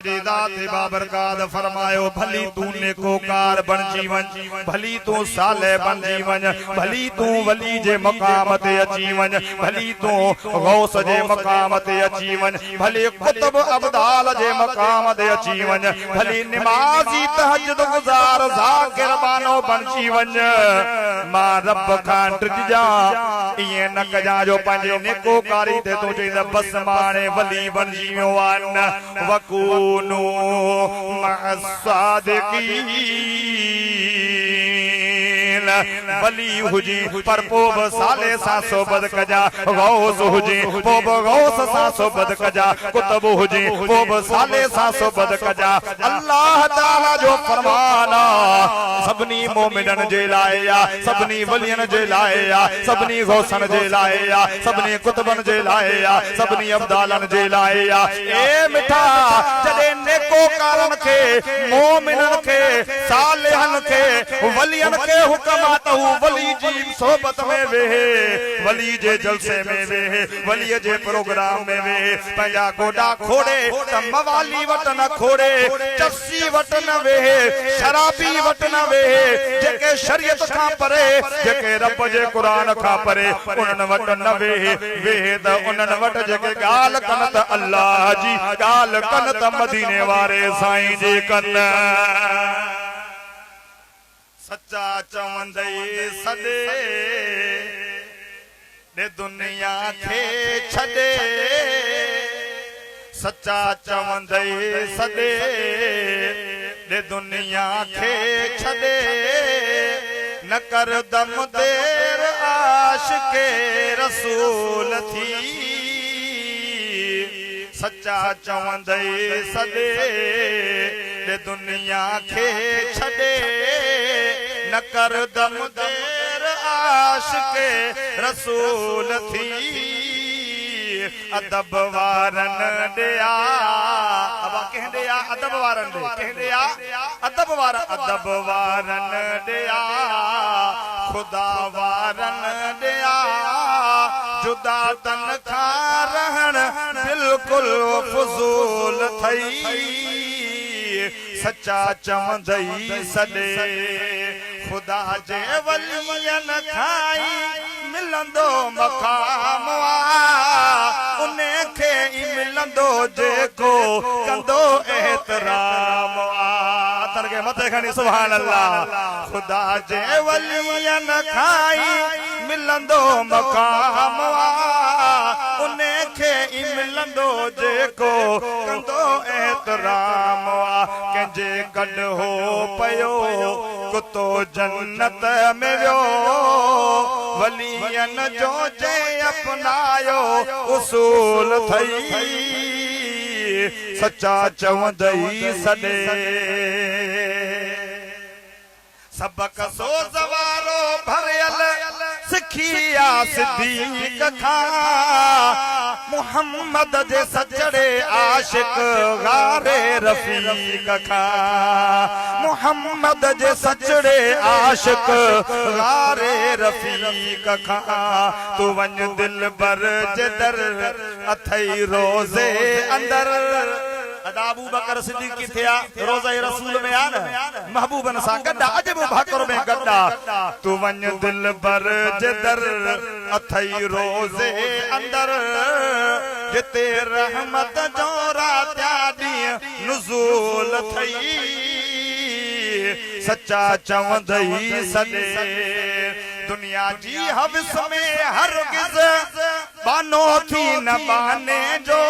बाबरकात फरमायो भली तू नेकोकार बन जीवन भली तू साले बन जीवन भली तू वली जे मकाम ते अची वञ भली तू गौस जे मकाम ते अची वञ भले कुतुब अब्दाल जे मकाम ते अची वञ भली निमाज़ी तहज्जुद गुज़ार ज़ाकिर बानो बणजी वञ मां रब खां टिजा इए न कजा जो पंहिंजे नेकोकारी ते तू चई बस माणे वली बणजी वियो आहे वकूनू मअस्सादिकीन वली हुजी पर पोब साले सा सोबत कजा गौस हुजी पोब गौस सा सोबत कजा कुतुब हुजी पोब साले सा सोबत कजा अल्लाह ताला जो फरमाना सबनी मोमिनन जे लाए या सबनी वलियन जे लाए या सबनी गौसन जे लाए या सबनी कुतुबन जे लाए या सबनी अब्दालन जे लाए या ए मिठा जदे नेकोकारन के मोमिनन के सालेहन के वलियन के हुक्म वली जी सोबत में वेहे वली जे जलसे में वेहे वली जे प्रोग्राम में वेहे पंजा गोडा खोड़े त मवाली वट न खोड़े चस्सी वट न वेहे शराबी वट न वेहे जेके शरीयत खां परे जेके रब जे कुरान खां परे उन्हनि वट न वेहे वेहे त उन्हनि वट जेके गाल कन त अल्लाह जी गाल कन त मदीने वारे साईं जे कन सच्चा चवंदई सदे दे दुनिया खे छदे सच्चा चवंदई सदे दे दुनिया खे छदे न कर दम देर आशिके रसूल थी सच्चा चवंदई सदे दे दुनिया खे छदे न कर दम देर आशिके रसूल थी अदब वारन दिया अब कहंदे आ अदब वारन दे कहंदे आ अदब वारन दिया खुदा वारन दिया जुदा तन खा रहन बिल्कुल फजूल थई सच्चा चवंदई सदे खुदा जे वलियन खाई मिलंदो मकाम उन्हे खे ई मिलंदो जेको कंदो एहतराम तरगे मथे खणी सुभान अल्लाह खुदा जे वलियन खाई मिलंदो मकाम उन्हे खे ई मिलंदो जेको कंदो एहतराम कंहिंजे गॾु हो पयो कुतो जन्नत में वियो वलियन जो जे अपनायो उसूल थई सच्चा चवंदई सदे सबक सो जवारो भरियल सिखिया सिद्दीक खां मुहम्मद जे सजड़े आशिक गारे रफीक खां मुहम्मद जे सजड़े आशिक गारे रफीक खां तू वञ दिल बर जे दर अथई रोज़े अंदर अबू बकर सिद्दीक की थिया रोज़ा रसूल में आ न महबूबन सा गड्डा अजब भाकर में गड्डा तू वञ दिल बर जे दर अथई रोज़े अंदर जिते रहमत जो रात्या ॾींहं नुज़ूल थई सच्चा चवंदई सदे दुनिया जी हविस में हरगिज़ बानो थी न बाने जो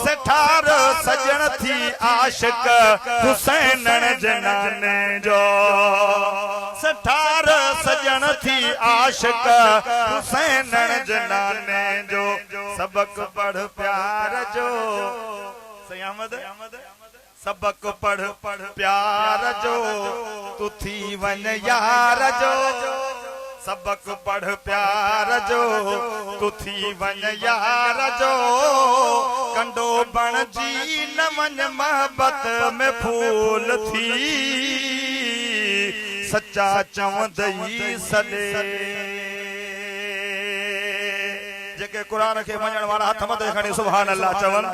सेठार सजन थी आशिक हुसैन जनाने जो सेठार सजन थी आशिक हुसैन जनाने जो सबक पढ़ प्यार जो सयामद सबक पढ़ प्यार जो तू थी वन यार जो सबक पढ़ प्यार जो तू थी वन यार जो कंडो बण जी न वन मोहब्बत में फूल थी सच्चा चवंदई सदे जेके कुरान के मञण वाला हथ मथे खणी सुभान अल्लाह चवन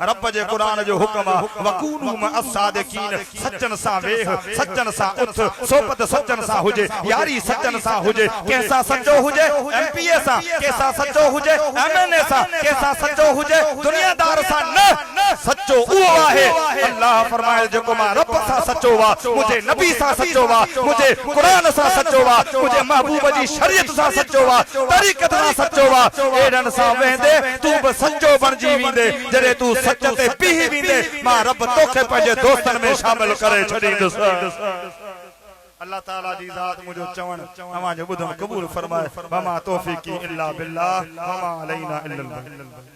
रब जे कुरान जो हुक्म आ वकूनू मा असादिकीन सच्चन सा वेह सच्चन सा उठ सोबत सच्चन सा हुजे यारी सच्चन सा हुजे कैसा सच्चो हुजे एमपीए सा कैसा सच्चो हुजे एमएनए सा कैसा सच्चो हुजे दुनियादार सा न सच्चो उहो आहे अल्लाह फरमाए जेको मां रब सा सच्चो वा मुझे नबी सा सच्चो वा मुझे कुरान सा सच्चो वा मुझे महबूब जी शरीयत सा सच्चो वा तरीक़त सा सच्चो वा एडन सा वेंदे तू बि सच्चो बणजी वेंदे जरे तू सच ते पीही वेंदे मां रब तोखे पंहिंजे दोस्तन में शामिल करे छॾींदुसि अल्लाह ताला जी ज़ात मुझो चवण तव्हां जो ॿुधण क़बूल फरमाए वमा तौफीक़ी इल्ला बिल्लाह वमा अलैना इल्लल